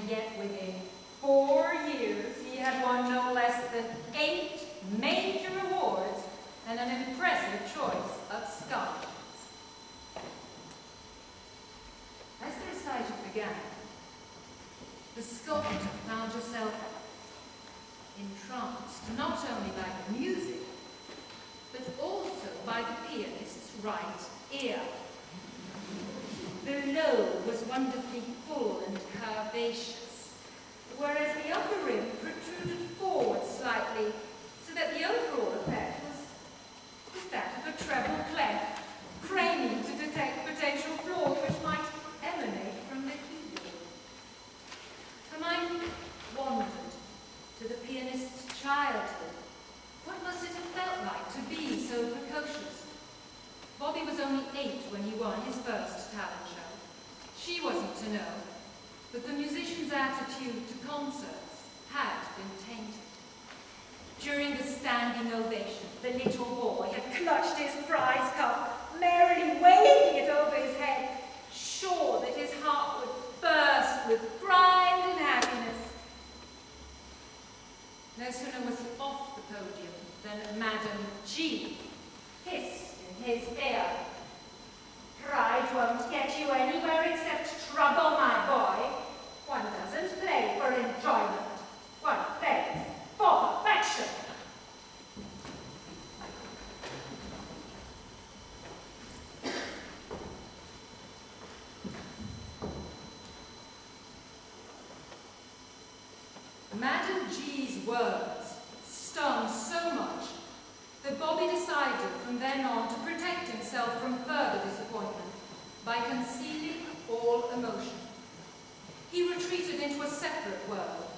yet within 4 years he had won no less than 8 major awards and an impressive choice of sculptures. As the recital began, the sculptor found herself entranced not only by the music, but also by the pianist's right ear. The lobe was wonderfully full and curvaceous, whereas the upper rim protruded forward slightly, so that the overall effect was that of a treble clef, craning to detect potential flaws which might emanate from the keyboard. Her mind wandered to the pianist's childhood. What must it have felt like to be so precocious? Bobby was only 8 when he won his first talent show. She wasn't to know, but the musician's attitude to concerts had been tainted. During the standing ovation, the little boy had clutched his prize cup, merrily waving it over his head, sure that his heart would burst with pride and happiness. No sooner was he off the podium than Madame G hissed in his ear. "Pride won't get you anywhere except trouble, my boy. One doesn't play for enjoyment. One plays for perfection." Madame G's words stung so much that Bobby decided from then on to protect himself from further disappointment by concealing all emotion. He retreated into a separate world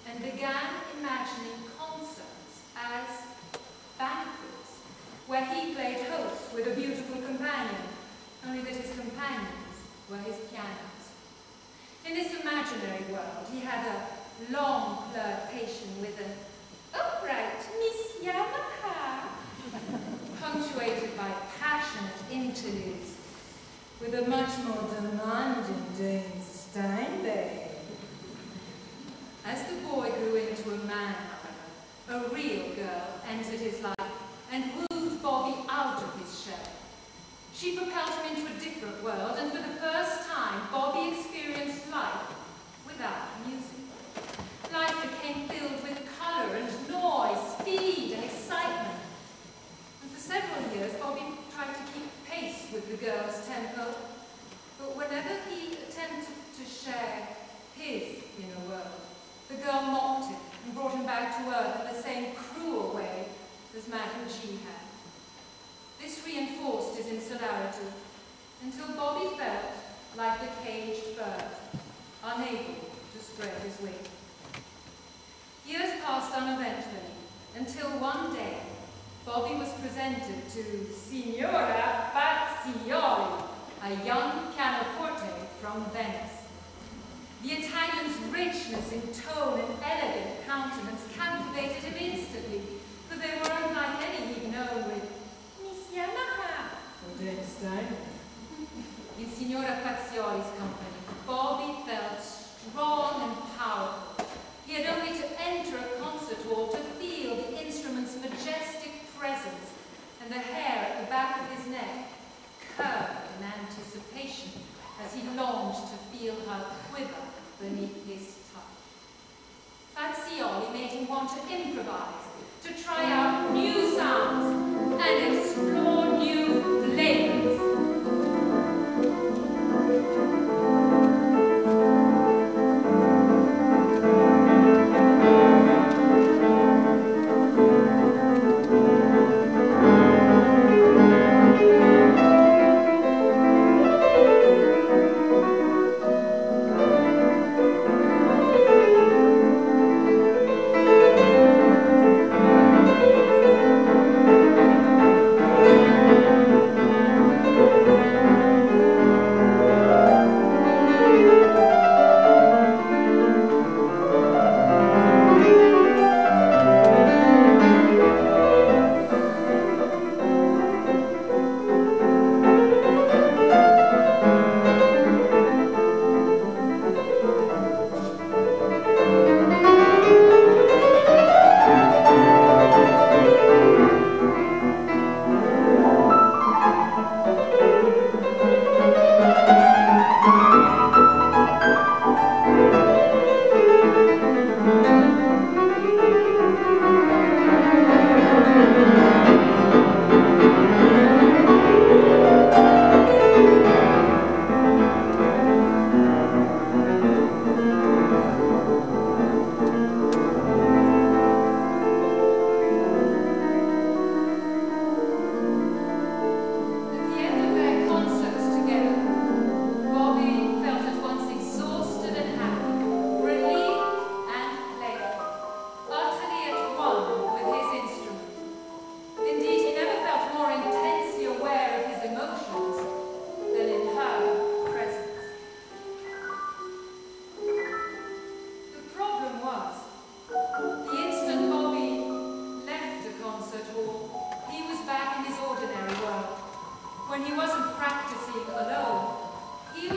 and began imagining concerts as banquets, where he played host with a beautiful companion, only that his companions were his pianos. In this imaginary world, he had a long flirtation with an upright Miss Yamaha, punctuated by passionate interludes with a much more demanding Dame Steinbeck. As the boy grew into a man, however, a real girl entered his life and wooed Bobby out of his shell. She propelled him into a different world, and for the first time, Bobby experienced life without music. Life became filled with colour and noise, speed and excitement. And for several years, Bobby tried to keep pace with the girl's tempo, but whenever he attempted to share his inner world, the girl mocked him and brought him back to earth in the same cruel way as Madame G had. This reinforced his insularity until Bobby felt like the caged bird, unable to spread his wings. Years passed uneventfully until one day Bobby was presented to Signora Fazioli, a young pianoforte from Venice. The Italian's richness in tone and elegant countenance captivated him instantly, for they were unlike any he'd known with Miss Yamaha or Dame Steinbeck. In Signora Fazioli's company, Bobby felt strong and powerful. He had only to enter a concert hall to feel the instrument's majestic presence, and the hair at the back of his neck curved in anticipation as he longed to feel her quiver beneath his touch. Fazioli made him want to improvise, to try out new sounds and explore new flavors.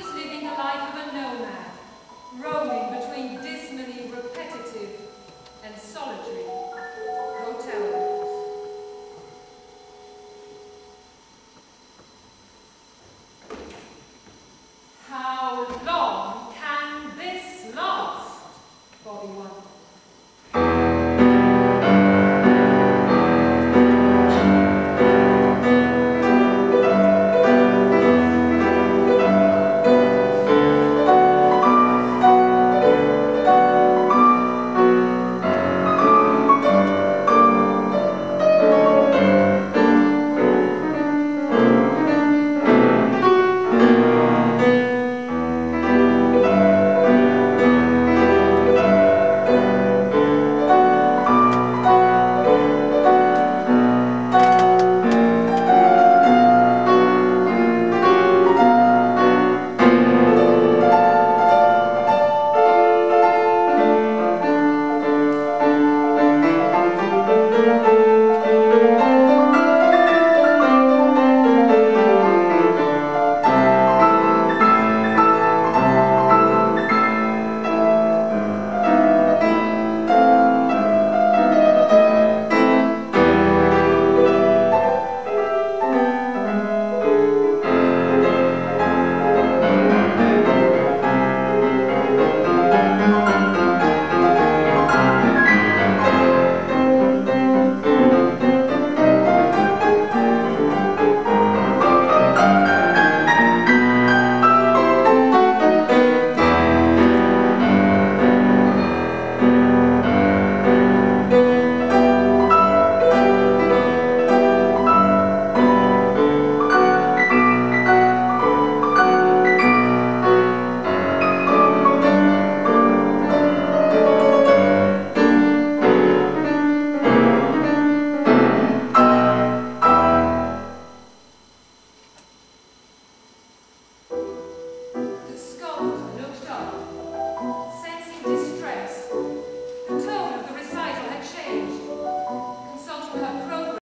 was living the life of a nomad, roaming between dismally repetitive and solitary